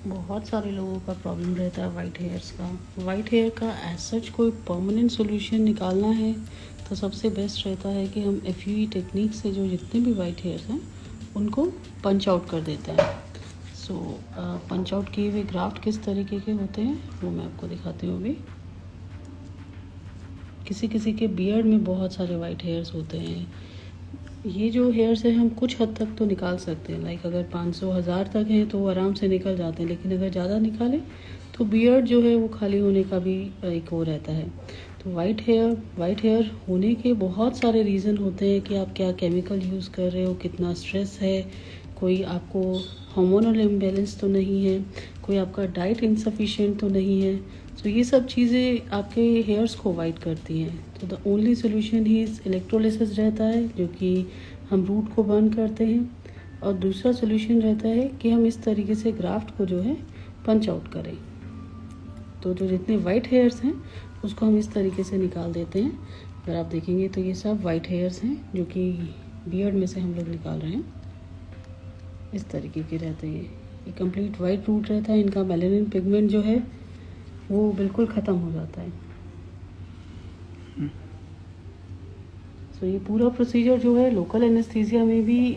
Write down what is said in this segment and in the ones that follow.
बहुत सारे लोगों का प्रॉब्लम रहता है वाइट हेयर्स का। वाइट हेयर का एज सच कोई परमानेंट सॉल्यूशन निकालना है तो सबसे बेस्ट रहता है कि हम FUE टेक्निक से जो जितने भी वाइट हेयर्स हैं उनको पंच आउट कर देते हैं। सो पंच आउट किए हुए ग्राफ्ट किस तरीके के होते हैं वो मैं आपको दिखाती हूँ अभी। किसी किसी के बियर्ड में बहुत सारे वाइट हेयर्स होते हैं। ये जो हेयर्स है हम कुछ हद तक तो निकाल सकते हैं, लाइक अगर 500-1000 तक हैं तो वो आराम से निकल जाते हैं, लेकिन अगर ज़्यादा निकालें तो बियर्ड जो है वो खाली होने का भी एक वो रहता है। तो वाइट हेयर होने के बहुत सारे रीज़न होते हैं कि आप क्या केमिकल यूज़ कर रहे हो, कितना स्ट्रेस है, कोई आपको हार्मोनल इम्बैलेंस तो नहीं है, कोई आपका डाइट इनसफिशिएंट तो नहीं है। तो ये सब चीज़ें आपके हेयर्स को वाइट करती हैं। तो the only solution he electrolysis रहता है, जो कि हम रूट को बर्न करते हैं, और दूसरा सोल्यूशन रहता है कि हम इस तरीके से ग्राफ्ट को जो है पंच आउट करें। तो जो जितने वाइट हेयर्स हैं उसको हम इस तरीके से निकाल देते हैं। अगर आप देखेंगे तो ये सब वाइट हेयर्स हैं जो कि बियर्ड में से हम लोग निकाल रहे हैं। इस तरीके के रहते हैं, ये कंप्लीट वाइट रूट रहता है। इनका मेलानिन पिगमेंट जो है वो बिल्कुल ख़त्म हो जाता है। सो ये पूरा प्रोसीजर जो है लोकल एनेस्थीसिया में भी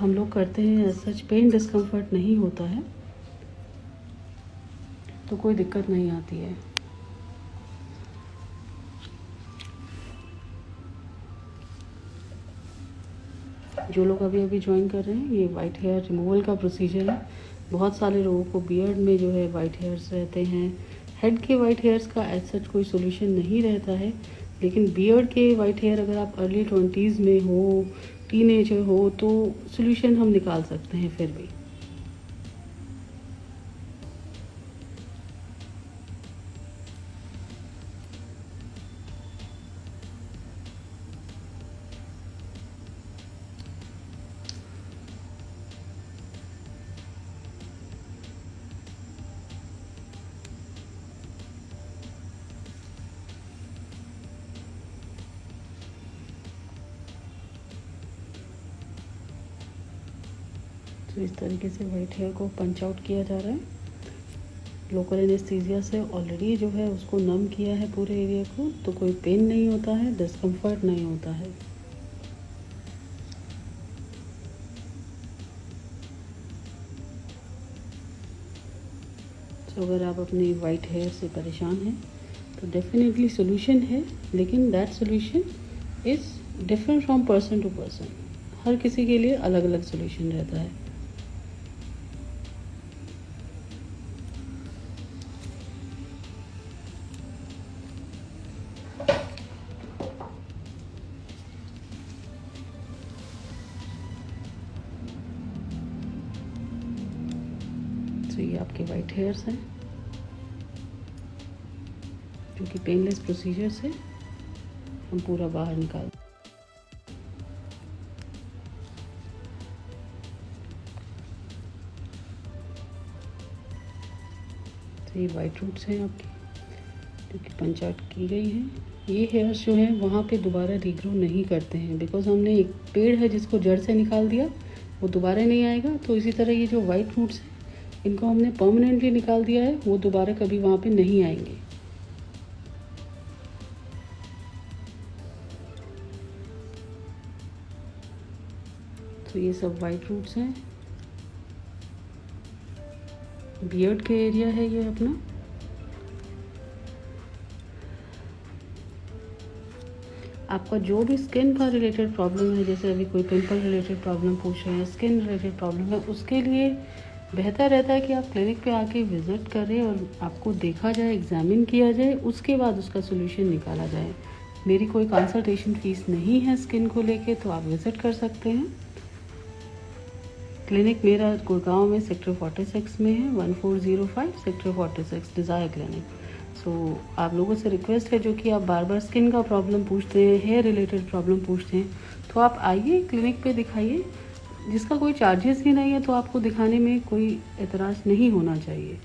हम लोग करते हैं। सच पेन डिस्कम्फर्ट नहीं होता है, तो कोई दिक्कत नहीं आती है। जो लोग अभी अभी ज्वाइन कर रहे हैं, ये वाइट हेयर रिमूवल का प्रोसीजर है। बहुत सारे लोगों को बियर्ड में जो है वाइट हेयर्स रहते हैं। हेड के वाइट हेयर्स का एज सच कोई सोल्यूशन नहीं रहता है, लेकिन बियर्ड के वाइट हेयर अगर आप अर्ली 20s में हो, टीनेजर हो, तो सोल्यूशन हम निकाल सकते हैं फिर भी। तो इस तरीके से वाइट हेयर को पंच आउट किया जा रहा है लोकल एनेस्थीसिया से। ऑलरेडी जो है उसको नम किया है पूरे एरिया को, तो कोई पेन नहीं होता है, डिस्कम्फर्ट नहीं होता है। तो अगर आप अपने वाइट हेयर से परेशान हैं तो डेफिनेटली सोल्यूशन है, लेकिन that solution is different from person to person. हर किसी के लिए अलग अलग सोल्यूशन रहता है। तो ये आपके वाइट हेयर्स हैं जो कि पेनलेस प्रोसीजर से हम पूरा बाहर निकाल। तो ये वाइट रूट्स हैं आपकी जो कि पंच आउट की गई हैं। ये हेयर्स जो हैं वहाँ पे दोबारा रीग्रो नहीं करते हैं, बिकॉज हमने एक पेड़ है जिसको जड़ से निकाल दिया, वो दोबारा नहीं आएगा। तो इसी तरह ये जो वाइट रूट्स हैं इनको हमने परमानेंटली निकाल दिया है, वो दोबारा कभी वहाँ पे नहीं आएंगे। तो ये सब वाइट रूट्स हैं। बियर्ड के एरिया है ये अपना। आपका जो भी स्किन का रिलेटेड प्रॉब्लम है, जैसे अभी कोई पिंपल रिलेटेड प्रॉब्लम पूछ रहे हैं, स्किन रिलेटेड प्रॉब्लम है, उसके लिए बेहतर रहता है कि आप क्लिनिक पे आके विज़िट करें और आपको देखा जाए, एग्जामिन किया जाए, उसके बाद उसका सोल्यूशन निकाला जाए। मेरी कोई कंसल्टेशन फ़ीस नहीं है स्किन को लेके, तो आप विज़िट कर सकते हैं। क्लिनिक मेरा गुड़गांव में सेक्टर 46 में है, 1405 सेक्टर 46 डिज़ायर क्लिनिक। सो आप लोगों से रिक्वेस्ट है, जो कि आप बार बार स्किन का प्रॉब्लम पूछते हैं, हेयर रिलेटेड प्रॉब्लम पूछते हैं, तो आप आइए क्लिनिक पे दिखाइए। जिसका कोई चार्जेस ही नहीं है, तो आपको दिखाने में कोई एतराज़ नहीं होना चाहिए।